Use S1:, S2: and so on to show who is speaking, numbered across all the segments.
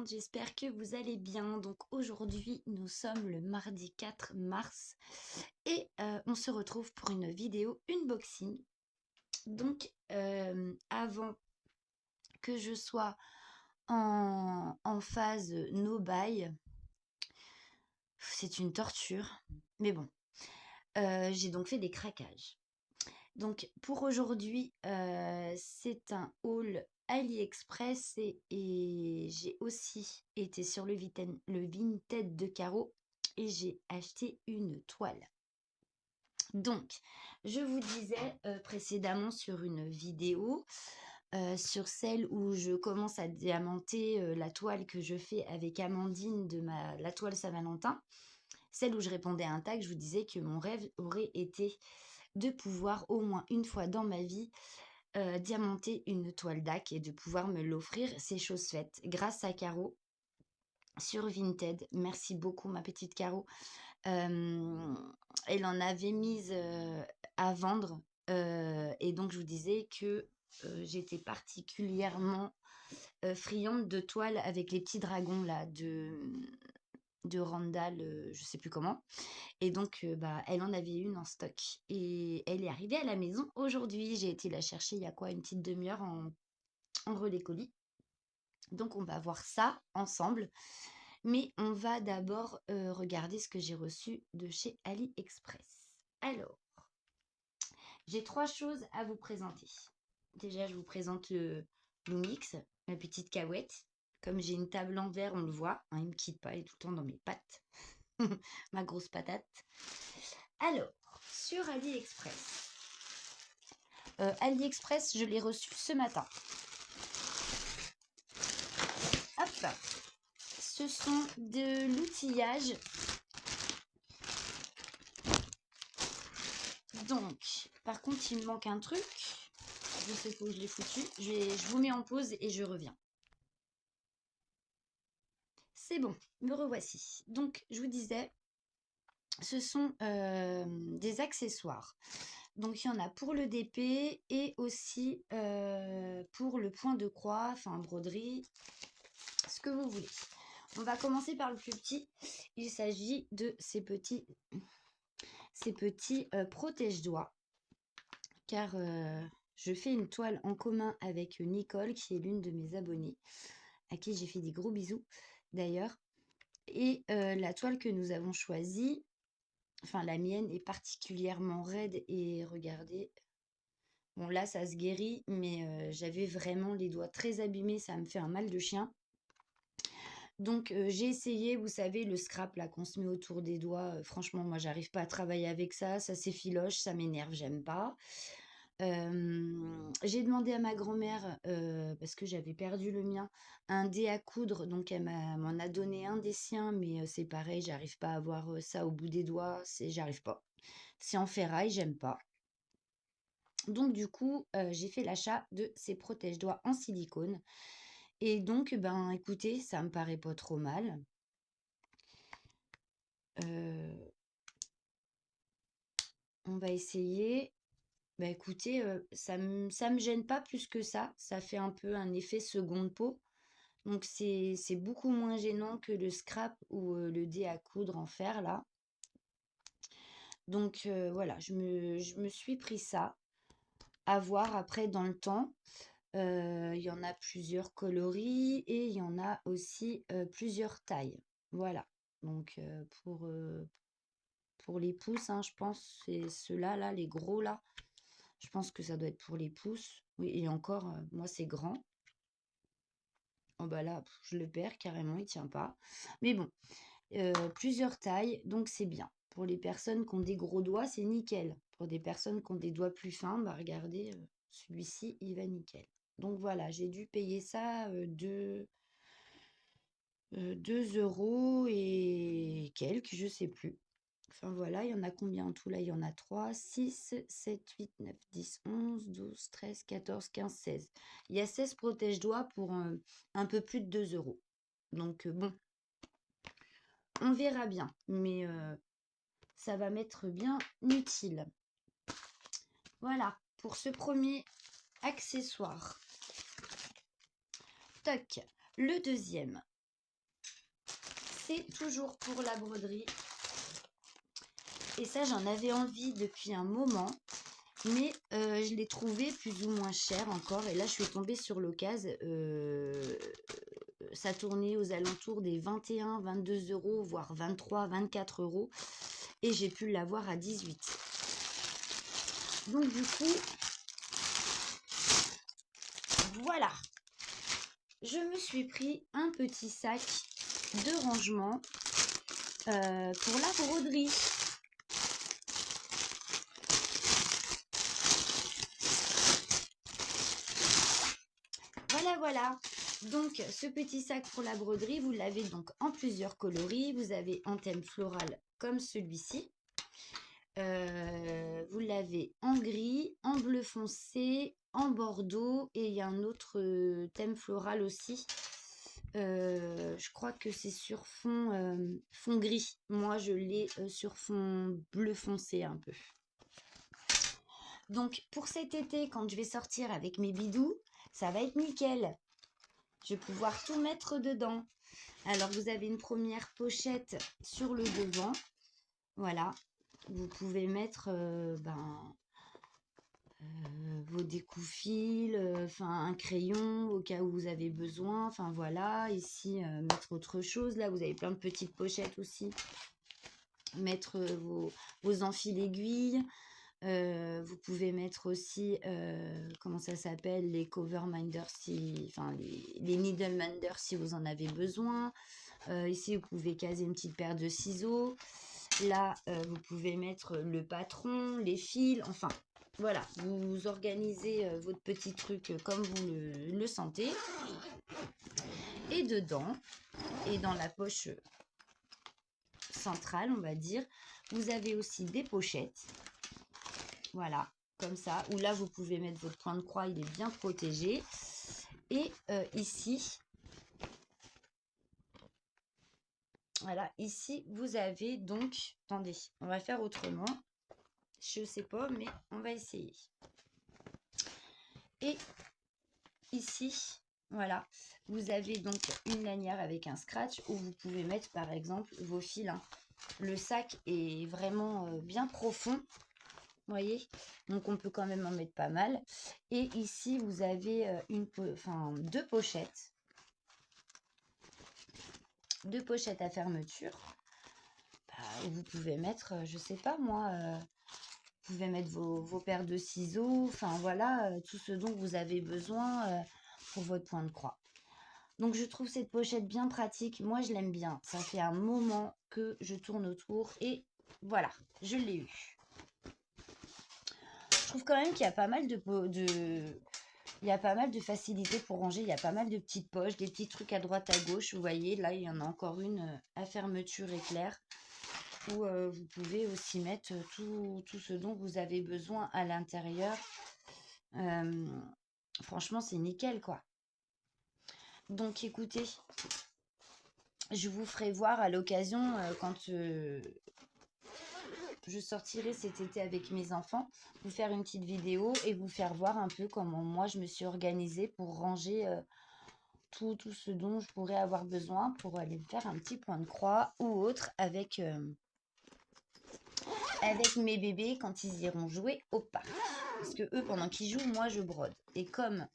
S1: monde, j'espère que vous allez bien. Donc aujourd'hui, nous sommes le mardi 4 mars et on se retrouve pour une vidéo unboxing. Donc avant que je sois en phase no buy, c'est une torture, mais bon, j'ai donc fait des craquages. Donc pour aujourd'hui, c'est un haul AliExpress et j'ai aussi été sur le Vinted de Caro et j'ai acheté une toile. Donc, je vous disais précédemment sur une vidéo, sur celle où je commence à diamanter la toile que je fais avec Amandine de la toile Saint-Valentin, celle où je répondais à un tag, je vous disais que mon rêve aurait été de pouvoir au moins une fois dans ma vie diamanter une toile d'Ac et de pouvoir me l'offrir. C'est chose faite grâce à Caro sur Vinted. Merci beaucoup ma petite Caro. Elle en avait mise à vendre et donc je vous disais que j'étais particulièrement friande de toiles avec les petits dragons là de Randall, je sais plus comment. Et donc, bah, elle en avait une en stock et elle est arrivée à la maison aujourd'hui. J'ai été la chercher il y a quoi, une petite demi-heure en relais colis. Donc, on va voir ça ensemble. Mais on va d'abord regarder ce que j'ai reçu de chez AliExpress. Alors, j'ai 3 choses à vous présenter. Déjà, je vous présente le Lumix, ma petite cahouette. Comme j'ai une table en verre, on le voit. Hein, il ne me quitte pas, il est tout le temps dans mes pattes. Ma grosse patate. Alors, sur AliExpress. AliExpress, je l'ai reçu ce matin. Hop, ce sont de l'outillage. Donc, par contre, il me manque un truc. Je sais pas où je l'ai foutu. Je vous mets en pause et je reviens. C'est bon, me revoici. Donc, je vous disais, ce sont des accessoires. Donc, il y en a pour le DP et aussi pour le point de croix, enfin broderie, ce que vous voulez. On va commencer par le plus petit. Il s'agit de ces petits protège-doigts. Car je fais une toile en commun avec Nicole, qui est l'une de mes abonnées, à qui j'ai fait des gros bisous d'ailleurs. Et la toile que nous avons choisie, enfin la mienne, est particulièrement raide et regardez. Bon là ça se guérit, mais j'avais vraiment les doigts très abîmés, ça me fait un mal de chien. Donc j'ai essayé, vous savez, le scrap là qu'on se met autour des doigts. Franchement, moi j'arrive pas à travailler avec ça, ça s'effiloche, ça m'énerve, j'aime pas. J'ai demandé à ma grand-mère, parce que j'avais perdu le mien, un dé à coudre, donc elle m'en a donné un des siens, mais c'est pareil, j'arrive pas à avoir ça au bout des doigts, j'arrive pas. C'est en ferraille, j'aime pas. Donc du coup, j'ai fait l'achat de ces protège-doigts en silicone. Et donc, ben écoutez, ça me paraît pas trop mal. On va essayer. Bah écoutez, ça me gêne pas plus que ça. Ça fait un peu un effet seconde peau. Donc c'est beaucoup moins gênant que le scrap ou le dé à coudre en fer là. Donc voilà, je me suis pris ça. À voir après dans le temps. Il y en a plusieurs coloris et il y en a aussi plusieurs tailles. Voilà. Donc pour les pouces, hein, je pense, c'est ceux-là, là, les gros là. Je pense que ça doit être pour les pouces. Oui, et encore, moi, c'est grand. Oh bah là, je le perds carrément, il tient pas. Mais bon, plusieurs tailles, donc c'est bien. Pour les personnes qui ont des gros doigts, c'est nickel. Pour des personnes qui ont des doigts plus fins, bah regardez, celui-ci, il va nickel. Donc voilà, j'ai dû payer ça 2 € et quelques, je sais plus. Enfin voilà, il y en a combien en tout là? Il y en a 3, 6, 7, 8, 9, 10, 11, 12, 13, 14, 15, 16. Il y a 16 protège-doigts pour un peu plus de 2 €. Donc bon, on verra bien. Mais ça va m'être bien utile. Voilà, pour ce premier accessoire. Toc. Le deuxième. c'est toujours pour la broderie. Et ça, j'en avais envie depuis un moment. Mais je l'ai trouvé plus ou moins cher encore. Et là, je suis tombée sur l'occasion. Ça tournait aux alentours des 21, 22 €, voire 23, 24 €. Et j'ai pu l'avoir à 18. Donc du coup, voilà. Je me suis pris un petit sac de rangement pour la broderie. Voilà. Donc, ce petit sac pour la broderie, vous l'avez donc en plusieurs coloris. Vous avez en thème floral comme celui-ci. Vous l'avez en gris, en bleu foncé, en bordeaux. Et il y a un autre thème floral aussi. Je crois que c'est sur fond gris. Moi, je l'ai sur fond bleu foncé un peu. Donc, pour cet été, quand je vais sortir avec mes bidous, ça va être nickel. Je vais pouvoir tout mettre dedans. Alors, vous avez une première pochette sur le devant. Voilà. Vous pouvez mettre vos découpes-fils, un crayon au cas où vous avez besoin. Enfin, voilà. Ici, mettre autre chose. Là, vous avez plein de petites pochettes aussi. Mettre vos enfils aiguilles. Vous pouvez mettre aussi, comment ça s'appelle, les cover minders, les needle minders si vous en avez besoin. Ici, vous pouvez caser une petite paire de ciseaux. Là, vous pouvez mettre le patron, les fils, enfin, voilà. Vous organisez votre petit truc comme vous le sentez. Et dedans, et dans la poche centrale, on va dire, vous avez aussi des pochettes. Voilà, comme ça. Ou là, vous pouvez mettre votre point de croix, il est bien protégé. Et ici, voilà, ici, vous avez donc... Attendez, on va faire autrement. Je sais pas, mais on va essayer. Et ici, voilà, vous avez donc une lanière avec un scratch où vous pouvez mettre, par exemple, vos fils. Le sac est vraiment bien profond. Voyez, donc on peut quand même en mettre pas mal. Et ici vous avez deux pochettes à fermeture. Vous pouvez mettre, je sais pas moi, vous pouvez mettre vos paires de ciseaux, enfin voilà, tout ce dont vous avez besoin pour votre point de croix. Donc je trouve cette pochette bien pratique, moi je l'aime bien, ça fait un moment que je tourne autour et voilà, je l'ai eu. Je trouve quand même qu'il y a pas mal il y a pas mal de facilité pour ranger. Il y a pas mal de petites poches, des petits trucs à droite à gauche. Vous voyez, là, il y en a encore une à fermeture éclair où vous pouvez aussi mettre tout ce dont vous avez besoin à l'intérieur. Franchement, c'est nickel, quoi. Donc, écoutez, je vous ferai voir à l'occasion quand... je sortirai cet été avec mes enfants, vous faire une petite vidéo et vous faire voir un peu comment moi je me suis organisée pour ranger tout ce dont je pourrais avoir besoin pour aller me faire un petit point de croix ou autre avec mes bébés quand ils iront jouer au parc. Parce que eux, pendant qu'ils jouent, moi je brode. Et comme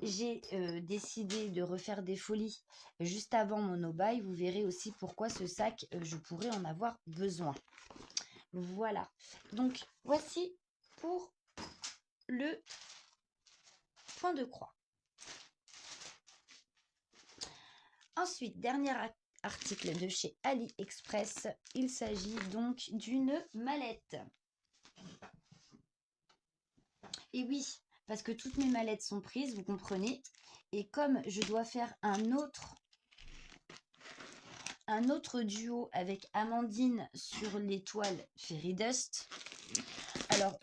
S1: j'ai décidé de refaire des folies juste avant mon no-buy, vous verrez aussi pourquoi ce sac, je pourrais en avoir besoin. Voilà, donc voici pour le point de croix. Ensuite, dernier article de chez AliExpress, il s'agit donc d'une mallette. Et oui, parce que toutes mes mallettes sont prises, vous comprenez. Et comme je dois faire un autre duo avec Amandine sur les toiles Fairy Dust, alors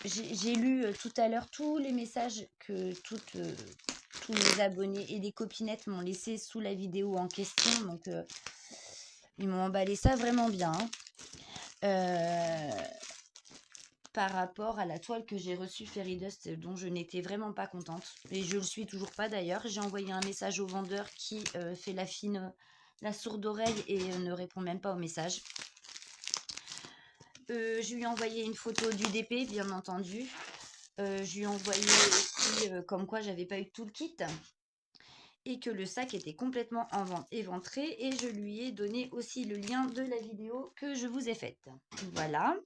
S1: j'ai lu tout à l'heure tous les messages que tous mes abonnés et les copinettes m'ont laissé sous la vidéo en question. Donc, ils m'ont emballé ça vraiment bien. par rapport à la toile que j'ai reçue Fairy-Dust, dont je n'étais vraiment pas contente. Et je le suis toujours pas d'ailleurs. J'ai envoyé un message au vendeur qui fait la fine, la sourde oreille et ne répond même pas au message. Je lui ai envoyé une photo du DP, bien entendu. Je lui ai envoyé aussi comme quoi j'avais pas eu tout le kit et que le sac était complètement éventré, et je lui ai donné aussi le lien de la vidéo que je vous ai faite. Voilà.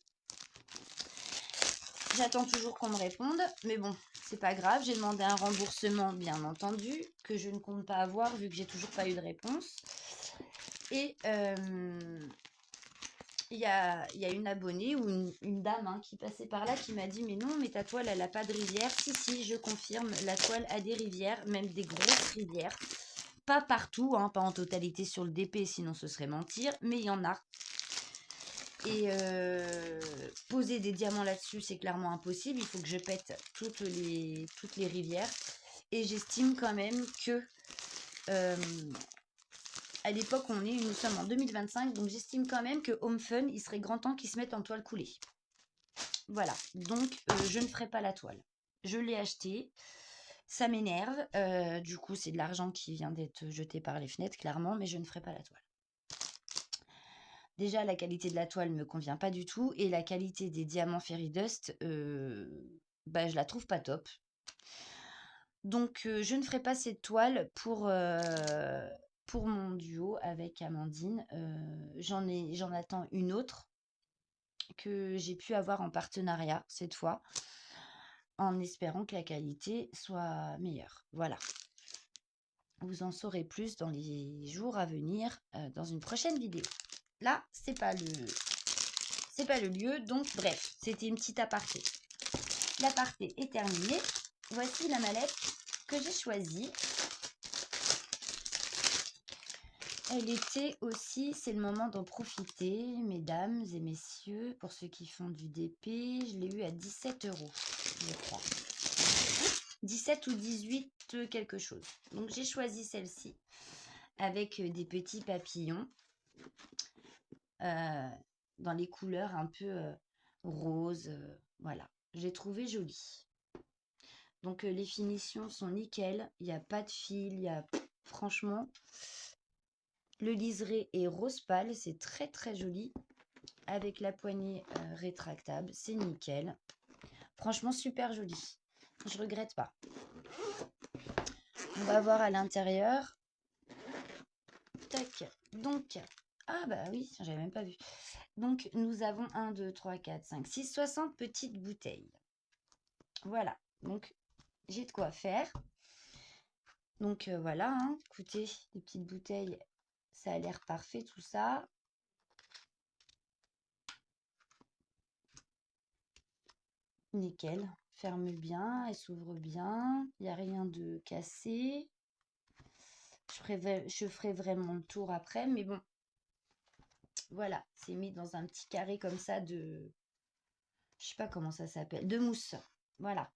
S1: J'attends toujours qu'on me réponde, mais bon, c'est pas grave. J'ai demandé un remboursement, bien entendu, que je ne compte pas avoir vu que j'ai toujours pas eu de réponse. Et il y a une abonnée ou une dame hein, qui passait par là qui m'a dit mais non, mais ta toile elle a pas de rivière. Si, je confirme, la toile a des rivières, même des grosses rivières. Pas partout, hein, pas en totalité sur le DP, sinon ce serait mentir, mais il y en a. Et poser des diamants là-dessus, c'est clairement impossible. Il faut que je pète toutes les rivières. Et j'estime quand même que à l'époque nous sommes en 2025, donc j'estime quand même que Home Fun, il serait grand temps qu'ils se mettent en toile coulée. Voilà, donc je ne ferai pas la toile. Je l'ai acheté, ça m'énerve. Du coup, c'est de l'argent qui vient d'être jeté par les fenêtres, clairement, mais je ne ferai pas la toile. Déjà, la qualité de la toile me convient pas du tout, et la qualité des diamants Fairy-Dust, je la trouve pas top. Donc, je ne ferai pas cette toile pour mon duo avec Amandine. J'en attends une autre que j'ai pu avoir en partenariat cette fois, en espérant que la qualité soit meilleure. Voilà. Vous en saurez plus dans les jours à venir, dans une prochaine vidéo. Là, c'est pas le lieu, donc bref, c'était une petite aparté. L'aparté est terminée. Voici la mallette que j'ai choisie. Elle était aussi, c'est le moment d'en profiter, mesdames et messieurs, pour ceux qui font du DP, je l'ai eu à 17 €, je crois. 17 ou 18 quelque chose. Donc j'ai choisi celle-ci avec des petits papillons dans les couleurs un peu rose. Voilà, j'ai trouvé jolie. Donc les finitions sont nickel, il n'y a pas de fil, franchement, le liseré est rose pâle, c'est très très joli, avec la poignée rétractable, c'est nickel. Franchement, super joli, je regrette pas. On va voir à l'intérieur. Tac, donc, ah bah oui, j'avais même pas vu. Donc nous avons 1, 2, 3, 4, 5, 6, 60 petites bouteilles. Voilà, donc j'ai de quoi faire. Donc voilà, hein, écoutez, les petites bouteilles, ça a l'air parfait tout ça. Nickel, ferme bien, elle s'ouvre bien, il n'y a rien de cassé. Je ferai vraiment le tour après, mais bon, voilà, c'est mis dans un petit carré comme ça de, je sais pas comment ça s'appelle, de mousse. Voilà.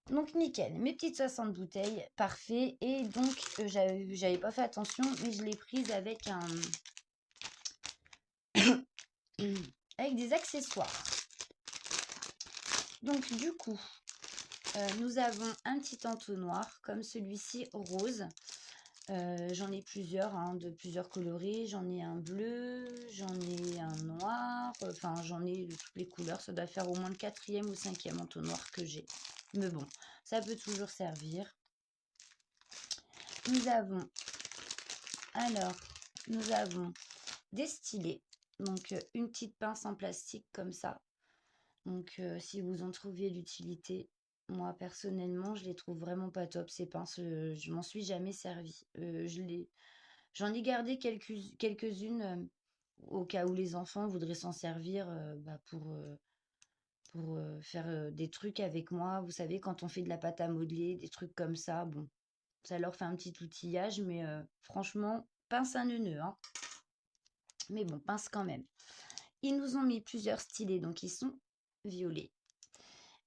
S1: Donc nickel, mes petites 60 bouteilles, parfait. Et donc, j'avais pas fait attention, mais je l'ai prise avec avec des accessoires. Donc du coup, nous avons un petit entonnoir comme celui-ci rose. J'en ai plusieurs, hein, de plusieurs coloris. J'en ai un bleu, j'en ai un noir. Enfin, j'en ai de toutes les couleurs. Ça doit faire au moins le 4e ou 5e entonnoir que j'ai. Mais bon, ça peut toujours servir. Nous avons des stylets. Donc, une petite pince en plastique comme ça. Donc, si vous en trouviez l'utilité, moi personnellement, je les trouve vraiment pas top ces pinces. Je m'en suis jamais servi. J'en ai gardé quelques-unes au cas où les enfants voudraient s'en servir pour faire des trucs avec moi. Vous savez, quand on fait de la pâte à modeler, des trucs comme ça, bon, ça leur fait un petit outillage, mais franchement, pince à neuneu, hein. Mais bon, pince quand même. Ils nous ont mis plusieurs stylets, donc ils sont violets,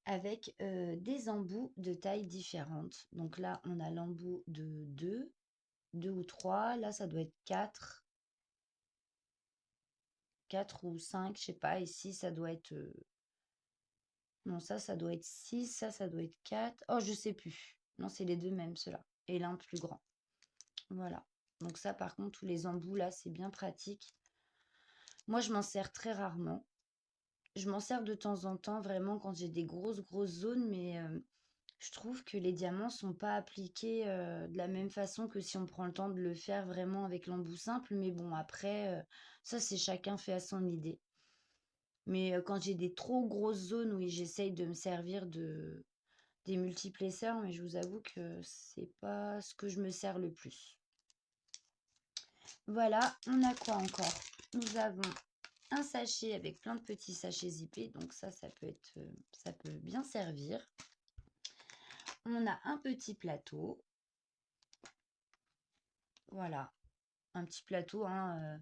S1: avec des embouts de tailles différentes. Donc là, on a l'embout de 2 ou 3. Là, ça doit être 4 ou 5, je sais pas. Ici, ça doit être Non, ça doit être 6. Ça doit être 4. Oh, je sais plus. Non, c'est les deux mêmes, ceux-là. Et l'un plus grand. Voilà. Donc ça, par contre, tous les embouts, là, c'est bien pratique. Moi, je m'en sers très rarement. Je m'en sers de temps en temps, vraiment, quand j'ai des grosses zones, mais je trouve que les diamants sont pas appliqués de la même façon que si on prend le temps de le faire vraiment avec l'embout simple. Mais bon, après, ça, c'est chacun fait à son idée. Mais quand j'ai des trop grosses zones, oui, j'essaye de me servir des multiplesseurs, mais je vous avoue que c'est pas ce que je me sers le plus. Voilà, on a quoi encore? Nous avons un sachet avec plein de petits sachets zippés, donc ça peut être, ça peut bien servir. On a un petit plateau. Voilà, un petit plateau hein,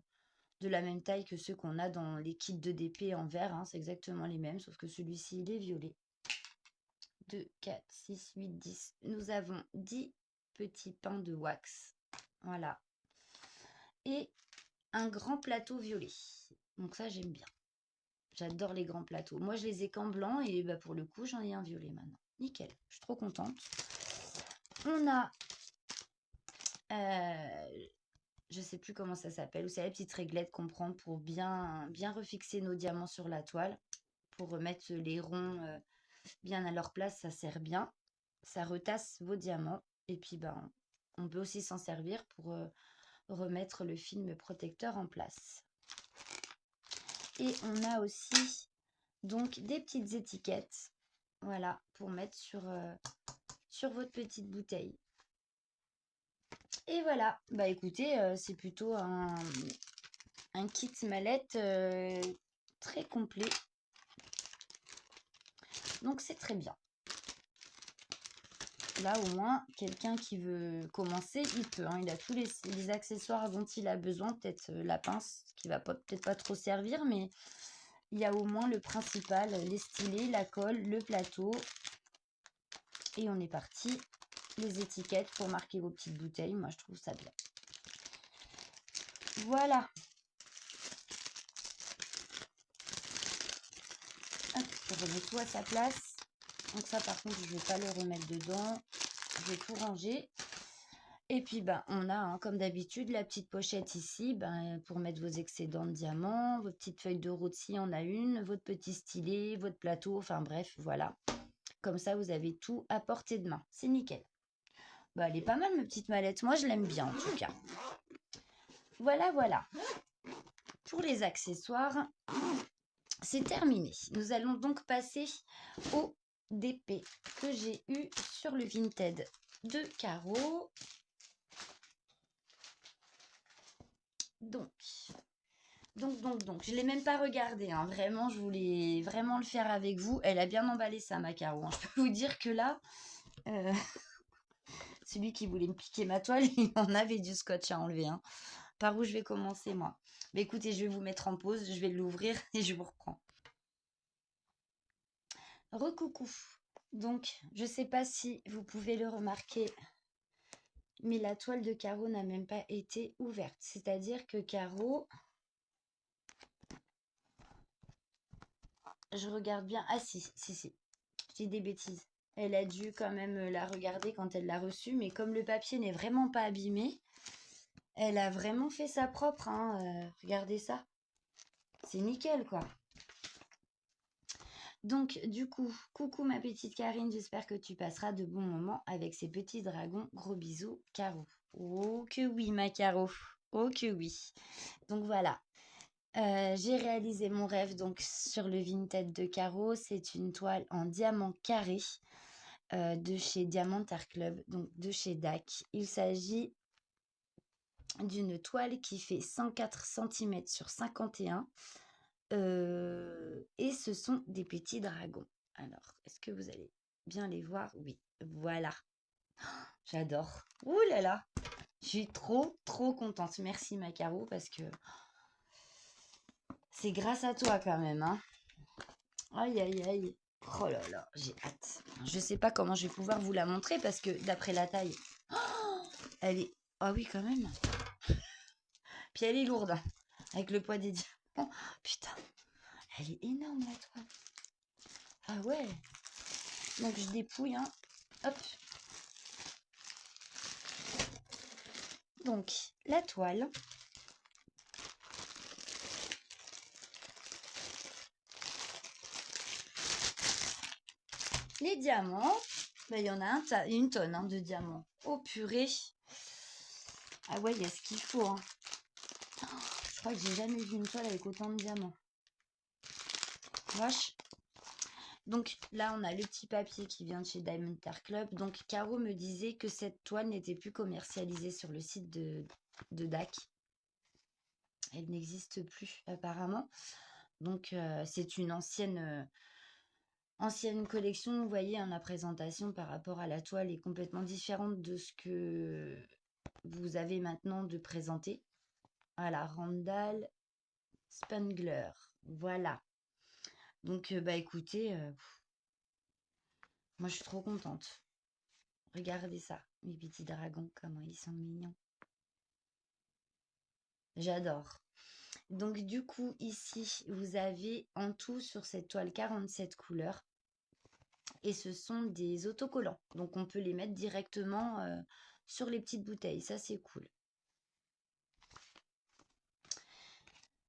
S1: de la même taille que ceux qu'on a dans les kits de DP en verre. Hein, c'est exactement les mêmes, sauf que celui-ci, il est violet. 2, 4, 6, 8, 10. Nous avons 10 petits pains de wax. Voilà. Et un grand plateau violet. Donc ça, j'aime bien. J'adore les grands plateaux. Moi, je les ai qu'en blanc et bah, pour le coup, j'en ai un violet maintenant. Nickel. Je suis trop contente. On a... je sais plus comment ça s'appelle. Vous savez, la petite réglette qu'on prend pour bien refixer nos diamants sur la toile. Pour remettre les ronds bien à leur place, ça sert bien. Ça retasse vos diamants. Et puis, ben, on peut aussi s'en servir pour remettre le film protecteur en place. Et on a aussi donc des petites étiquettes, voilà, pour mettre sur votre petite bouteille. Et voilà, bah écoutez, c'est plutôt un kit mallette très complet. Donc c'est très bien. Là au moins, quelqu'un qui veut commencer, il peut. Hein, il a tous les accessoires dont il a besoin. Peut-être la pince qui va peut-être pas trop servir, mais il y a au moins le principal, les stylés, la colle, le plateau. Et on est parti. Les étiquettes pour marquer vos petites bouteilles. Moi, je trouve ça bien. Voilà. Hop, je remets tout à sa place. Donc ça, par contre, je ne vais pas le remettre dedans. Je vais tout ranger. Et puis, ben, on a, hein, comme d'habitude, la petite pochette ici pour mettre vos excédents de diamants. Vos petites feuilles de rôti, on a une. Votre petit stylet, votre plateau. Enfin bref, voilà. Comme ça, vous avez tout à portée de main. C'est nickel. Bah, elle est pas mal, ma petite mallette. Moi, je l'aime bien, en tout cas. Voilà, voilà. Pour les accessoires, c'est terminé. Nous allons donc passer au DP que j'ai eu sur le Vinted de Caro. Donc, je ne l'ai même pas regardé. Hein. Vraiment, je voulais vraiment le faire avec vous. Elle a bien emballé ça, ma Caro. Hein. Je peux vous dire que là, celui qui voulait me piquer ma toile, il en avait du scotch à enlever. Hein. Par où je vais commencer, moi? Mais écoutez, je vais vous mettre en pause. Je vais l'ouvrir et je vous reprends. Recoucou. Donc, je ne sais pas si vous pouvez le remarquer, mais la toile de Caro n'a même pas été ouverte. C'est-à-dire que Caro, je regarde bien. Ah si, je dis des bêtises. Elle a dû quand même la regarder quand elle l'a reçue, mais comme le papier n'est vraiment pas abîmé, elle a vraiment fait sa propre. Hein. Regardez ça. C'est nickel, quoi. Donc, du coup, coucou ma petite Karine, j'espère que tu passeras de bons moments avec ces petits dragons. Gros bisous, Caro. Oh que oui, ma Caro. Oh que oui. Donc voilà. J'ai réalisé mon rêve donc sur le Vinted de Caro. C'est une toile en diamant carré de chez Diamant Art Club, donc de chez DAC. Il s'agit d'une toile qui fait 104 cm sur 51 et ce sont des petits dragons. Alors, est-ce que vous allez bien les voir? Oui, voilà. J'adore. Ouh là là. Je suis trop contente. Merci ma Caro parce que c'est grâce à toi quand même. Hein. Aïe aïe aïe. Oh là là, j'ai hâte. Je sais pas comment je vais pouvoir vous la montrer parce que d'après la taille, elle est... Ah oui quand même. Puis elle est lourde hein, avec le poids des diamants. Putain, elle est énorme la toile. Ah ouais. Donc je dépouille, hein. Hop. Donc la toile. Les diamants. Ben, il y en a une tonne hein, de diamants. Oh purée. Ah ouais, il y a ce qu'il faut. Hein. Je crois que j'ai jamais vu une toile avec autant de diamants. Vache. Donc là, on a le petit papier qui vient de chez Diamond Art Club. Donc Caro me disait que cette toile n'était plus commercialisée sur le site de DAC. Elle n'existe plus apparemment. Donc c'est une ancienne collection. Vous voyez, hein, la présentation par rapport à la toile est complètement différente de ce que vous avez maintenant de présenter. Voilà, Randall Spangler. Voilà. Donc, bah écoutez, moi je suis trop contente. Regardez ça, mes petits dragons, comment ils sont mignons. J'adore. Donc du coup, ici, vous avez en tout sur cette toile 47 couleurs. Et ce sont des autocollants. Donc on peut les mettre directement sur les petites bouteilles. Ça, c'est cool.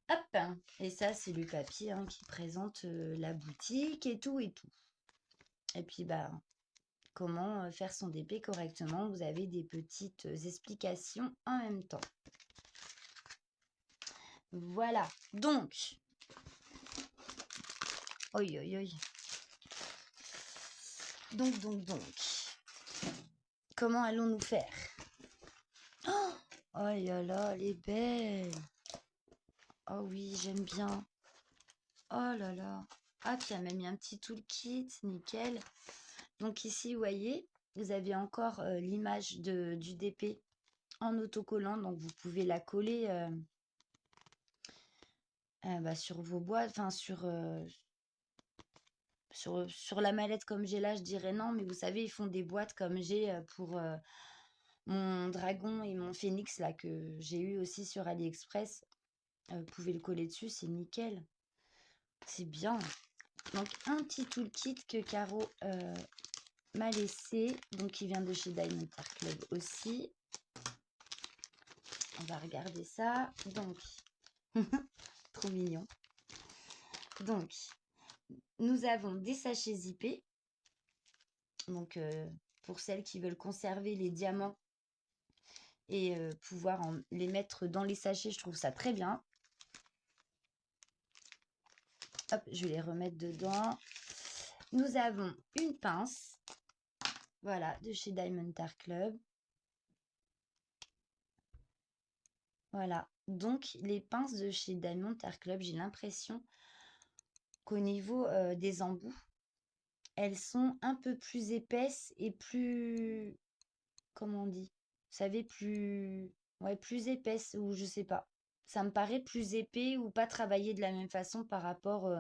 S1: Hop! Et ça, c'est le papier hein, qui présente la boutique et tout et tout. Et puis, bah, comment faire son DP correctement. Vous avez des petites explications en même temps. Voilà. Donc, oi, oi, oi. Donc. Comment allons-nous faire? Oh là là, elle est belle. Oh oui, j'aime bien. Oh là là. Ah, puis il y a même un petit toolkit, nickel. Donc ici, vous voyez, vous avez encore l'image du DP en autocollant. Donc vous pouvez la coller bah, sur vos boîtes, enfin sur la mallette comme j'ai là, je dirais non. Mais vous savez, ils font des boîtes comme j'ai pour mon dragon et mon phénix là que j'ai eu aussi sur AliExpress. Vous pouvez le coller dessus, c'est nickel. C'est bien. Donc un petit toolkit que Caro m'a laissé. Donc il vient de chez Diamond Art Club aussi. On va regarder ça. Donc, trop mignon. Donc, nous avons des sachets zippés. Donc, pour celles qui veulent conserver les diamants et pouvoir les mettre dans les sachets, je trouve ça très bien. Hop, je vais les remettre dedans. Nous avons une pince. Voilà, de chez Diamond Art Club. Voilà. Donc, les pinces de chez Diamond Art Club, j'ai l'impression qu'au niveau des embouts, elles sont un peu plus épaisses et plus, comment on dit? Vous savez, plus épaisses ou je sais pas. Ça me paraît plus épais ou pas travaillé de la même façon par rapport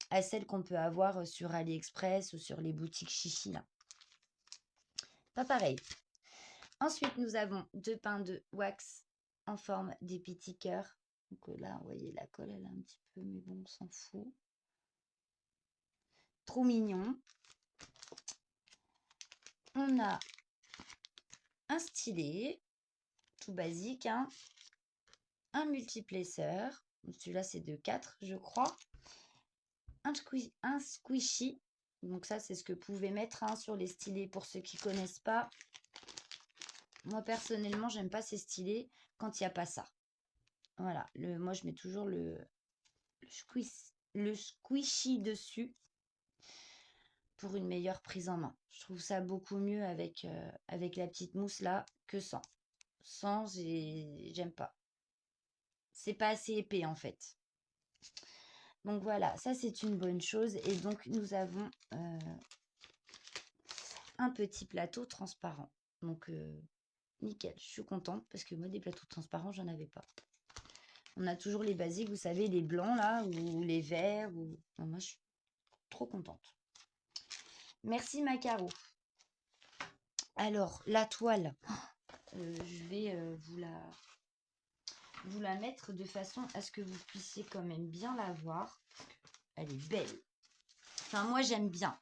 S1: à celles qu'on peut avoir sur AliExpress ou sur les boutiques chichi là. Pas pareil. Ensuite, nous avons deux pains de wax en forme des petits cœurs. Donc là, vous voyez, la colle, elle est un petit peu, mais bon, on s'en fout. Trop mignon. On a un stylet, tout basique, hein. Un multiplaceur. Celui-là, c'est de 4, je crois. Un squishy. Donc ça, c'est ce que vous pouvez mettre hein, sur les stylets pour ceux qui ne connaissent pas. Moi, personnellement, j'aime pas ces stylets quand il n'y a pas ça. Voilà. Moi, je mets toujours le squishy dessus pour une meilleure prise en main. Je trouve ça beaucoup mieux avec la petite mousse là que sans. Sans, j'aime pas. C'est pas assez épais en fait. Donc voilà, ça c'est une bonne chose. Et donc nous avons un petit plateau transparent. Donc nickel, je suis contente parce que moi des plateaux transparents, j'en avais pas. On a toujours les basiques, vous savez, les blancs là, ou les verts. Non, moi je suis trop contente. Merci Macaro. Alors, la toile, je vais vous la mettre de façon à ce que vous puissiez quand même bien la voir. Elle est belle. Enfin, moi, j'aime bien.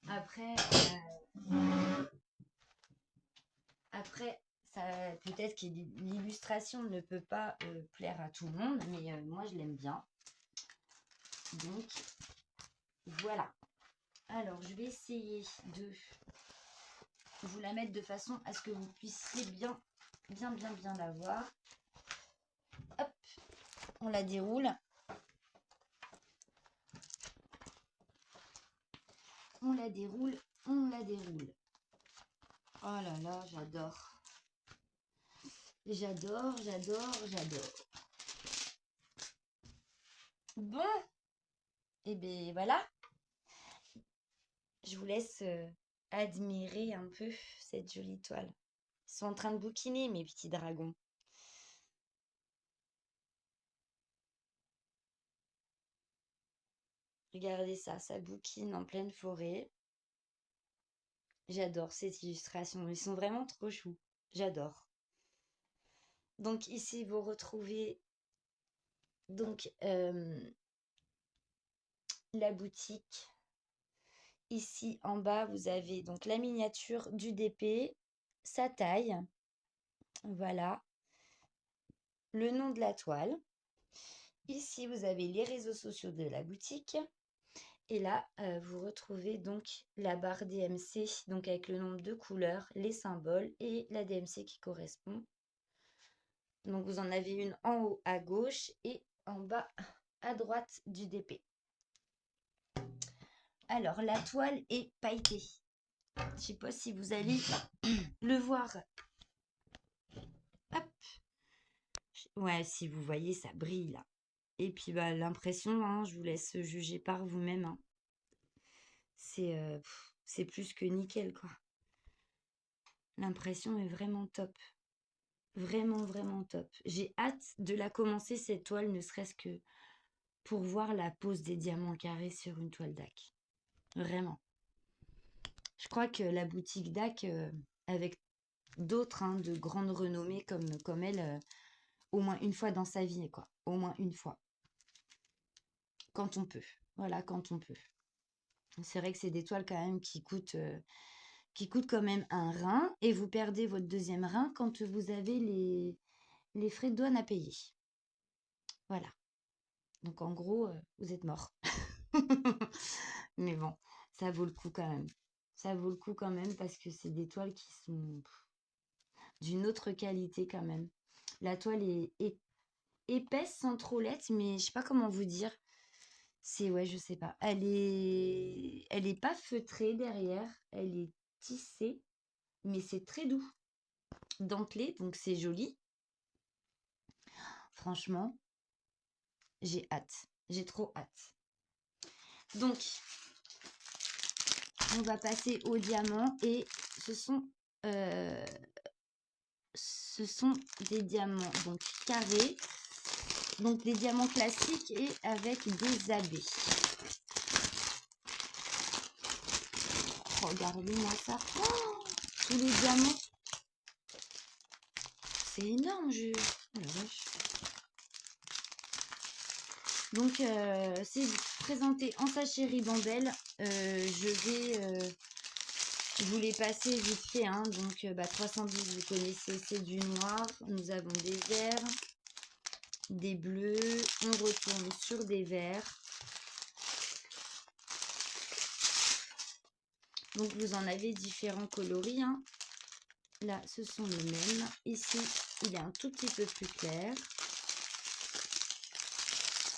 S1: Après, ça, peut-être que l'illustration ne peut pas plaire à tout le monde, mais moi, je l'aime bien. Donc, voilà. Alors, je vais essayer de vous la mettre de façon à ce que vous puissiez bien la voir. Hop, on la déroule. On la déroule, on la déroule. Oh là là, j'adore. J'adore, j'adore, j'adore. Bon, et bien voilà. Je vous laisse admirer un peu cette jolie toile. Ils sont en train de bouquiner, mes petits dragons. Regardez ça, ça bouquine en pleine forêt. J'adore cette illustration. Ils sont vraiment trop choux. J'adore. Donc ici, vous retrouvez donc la boutique. Ici en bas, vous avez donc la miniature du DP, sa taille. Voilà. Le nom de la toile. Ici, vous avez les réseaux sociaux de la boutique. Et là, vous retrouvez donc la barre DMC, donc avec le nombre de couleurs, les symboles et la DMC qui correspond. Donc vous en avez une en haut à gauche et en bas à droite du DP. Alors, la toile est pailletée. Je ne sais pas si vous allez le voir. Hop. Ouais, si vous voyez, ça brille là. Et puis bah, l'impression, hein, je vous laisse juger par vous-même. Hein. C'est plus que nickel, quoi. L'impression est vraiment top. Vraiment, vraiment top. J'ai hâte de la commencer, cette toile, ne serait-ce que pour voir la pose des diamants carrés sur une toile DAC. Vraiment. Je crois que la boutique DAC, avec d'autres hein, de grande renommée comme elle, au moins une fois dans sa vie, quoi. Au moins une fois. Quand on peut. Voilà, quand on peut. C'est vrai que c'est des toiles quand même qui coûtent quand même un rein et vous perdez votre deuxième rein quand vous avez les frais de douane à payer. Voilà. Donc en gros, vous êtes mort. Mais bon, ça vaut le coup quand même. Ça vaut le coup quand même parce que c'est des toiles qui sont d'une autre qualité quand même. La toile est épaisse sans trop l'être, mais je sais pas comment vous dire. Ouais, je sais pas. Elle est pas feutrée derrière, elle est tissée, mais c'est très doux. Dentelé, donc c'est joli. Franchement, j'ai hâte. J'ai trop hâte. Donc, on va passer au diamant et ce sont des diamants donc carrés, donc des diamants classiques et avec des abbés. Regardez-moi ça. Oh, tous les diamants. C'est énorme, oh la vache. Donc, c'est présenté en sachet ribambelle. Je vous les passer vite fait. Hein. Donc, 310, vous connaissez, c'est du noir. Nous avons des verts, des bleus. On retourne sur des verts. Donc, vous en avez différents coloris. Hein. Là, ce sont les mêmes. Ici, il est un tout petit peu plus clair.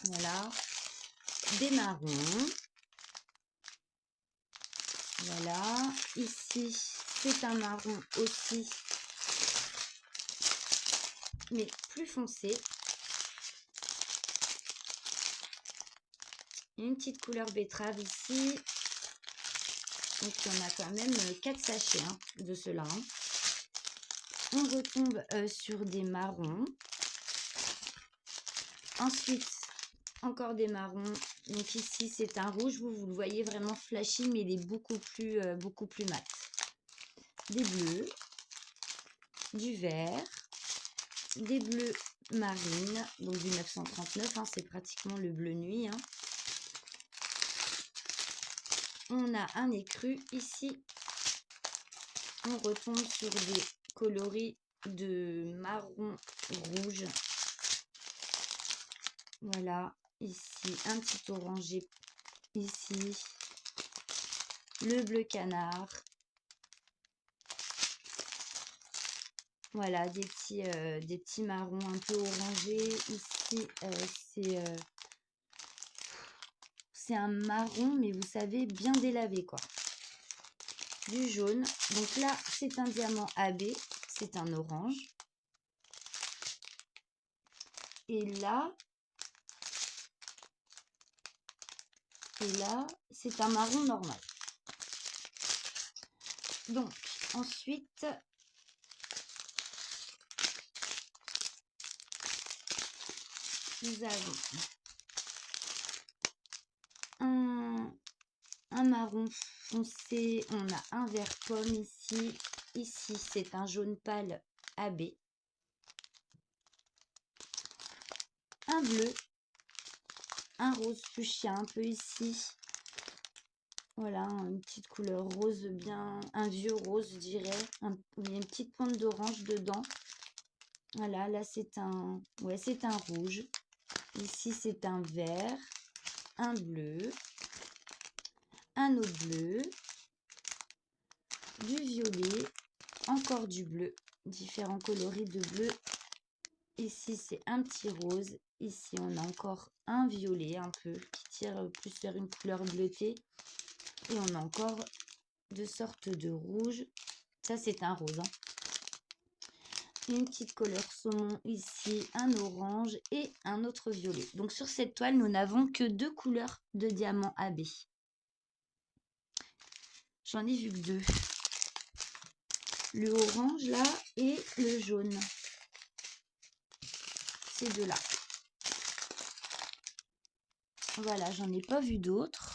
S1: Voilà. Des marrons. Voilà. Ici, c'est un marron aussi, mais plus foncé. Une petite couleur betterave ici. Donc, il y en a quand même 4 sachets hein, de cela. Hein. On retombe sur des marrons. Ensuite, encore des marrons. Donc ici, c'est un rouge. Vous le voyez vraiment flashy, mais il est beaucoup plus mat. Des bleus, du vert, des bleus marines, donc du 939. Hein, c'est pratiquement le bleu nuit. Hein. on a un écru. Ici, on retombe sur des coloris de marron rouge. Voilà, ici un petit orangé, ici le bleu canard. Voilà, des petits marrons un peu orangés. Ici, c'est un marron, mais vous savez, bien délavé, quoi. Du jaune. Donc là, c'est un diamant AB, c'est un orange. Et là, c'est un marron normal. Donc, ensuite, nous avons un marron foncé. On a un vert pomme ici. Ici, c'est un jaune pâle AB. Un bleu. Un rose fuchsia un peu ici. Voilà, une petite couleur rose bien, un vieux rose, je dirais. Il y a une petite pointe d'orange dedans. Voilà, là c'est un rouge. Ici c'est un vert, un bleu, un autre bleu, du violet, encore du bleu, différents coloris de bleu. Ici c'est un petit rose. Ici on a encore un violet un peu qui tire plus vers une couleur bleutée. Et on a encore deux sortes de rouge. Ça, c'est un rose. Hein. Une petite couleur saumon ici, un orange et un autre violet. Donc, sur cette toile, nous n'avons que 2 couleurs de diamant AB. J'en ai vu que 2. Le orange, là, et le jaune. Ces deux-là. Voilà, j'en ai pas vu d'autres.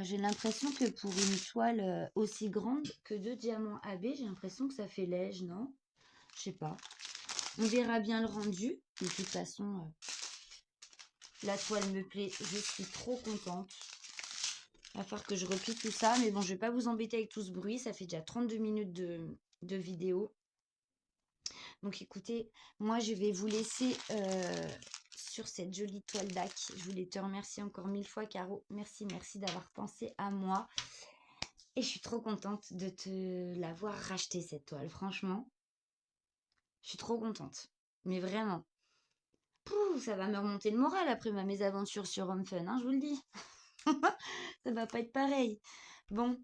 S1: J'ai l'impression que pour une toile aussi grande que 2 diamants AB, j'ai l'impression que ça fait léger, non? Je sais pas. On verra bien le rendu. De toute façon, la toile me plaît. Je suis trop contente. Il va falloir que je replie tout ça. Mais bon, je vais pas vous embêter avec tout ce bruit. Ça fait déjà 32 minutes de vidéo. Donc écoutez, moi je vais vous laisser sur cette jolie toile d'Ac. Je voulais te remercier encore 1000 fois, Caro. Merci d'avoir pensé à moi. Et je suis trop contente de te l'avoir racheté, cette toile. Franchement, je suis trop contente. Mais vraiment. Pouh, ça va me remonter le moral après ma mésaventure sur Home Fun, hein, je vous le dis. Ça va pas être pareil. Bon,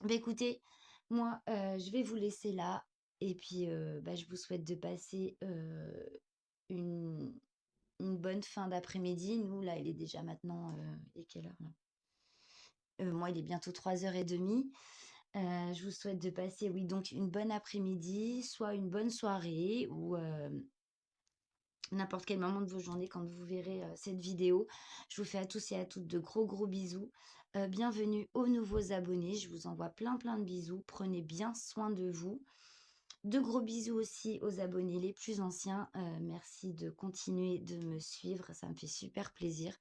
S1: bah écoutez, moi, je vais vous laisser là. Et puis, je vous souhaite de passer une, une bonne fin d'après-midi. Nous, là, il est déjà maintenant... et quelle heure là moi, il est bientôt 3h30. Je vous souhaite de passer, oui, donc une bonne après-midi, soit une bonne soirée ou n'importe quel moment de vos journées quand vous verrez cette vidéo. Je vous fais à tous et à toutes de gros bisous. Bienvenue aux nouveaux abonnés. Je vous envoie plein de bisous. Prenez bien soin de vous. De gros bisous aussi aux abonnés les plus anciens. Merci de continuer de me suivre. Ça me fait super plaisir.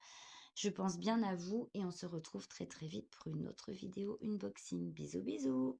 S1: Je pense bien à vous et on se retrouve très vite pour une autre vidéo unboxing. Bisous.